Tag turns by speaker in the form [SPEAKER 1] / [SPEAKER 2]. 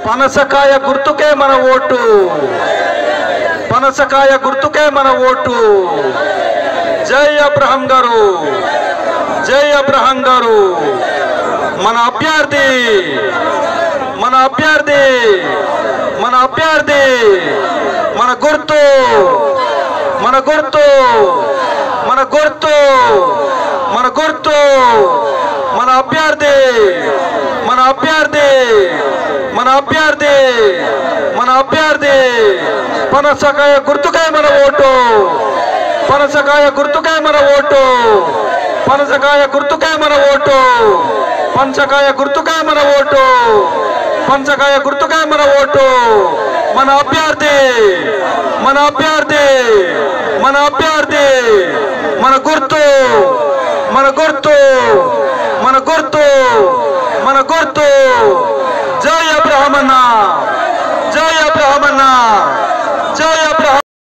[SPEAKER 1] పనసకాయ గుర్తుకే మన ఓటు, పనసకాయ గుర్తుకే మన ఓటు. జై అబ్రహం గారు, జై అబ్రహం గారు. మన అభ్యర్థి, మన అభ్యర్థి, మన అభ్యర్థి, మన గుర్తు, మన గుర్తు, మన గుర్తు, మన గుర్తు, మన అభ్యర్థి, మన అభ్యర్థి, మన అభ్యర్థి, మన అభ్యర్థి. పనసకాయ గుర్తుకే మన ఓటు, పనసకాయ గుర్తుకే మన ఓటు, పనసకాయ గుర్తుకే మన ఓటు, పనసకాయ గుర్తుకే మన ఓటు, పనసకాయ గుర్తుకే మన ఓటు. మన అభ్యర్థి, మన అభ్యర్థి, మన అభ్యర్థి, మన గుర్తు, మన గుర్తు, మన గుర్తు, మన గుర్తు. జై అబ్రహం అన్న, జై అబ్రహం అన్న.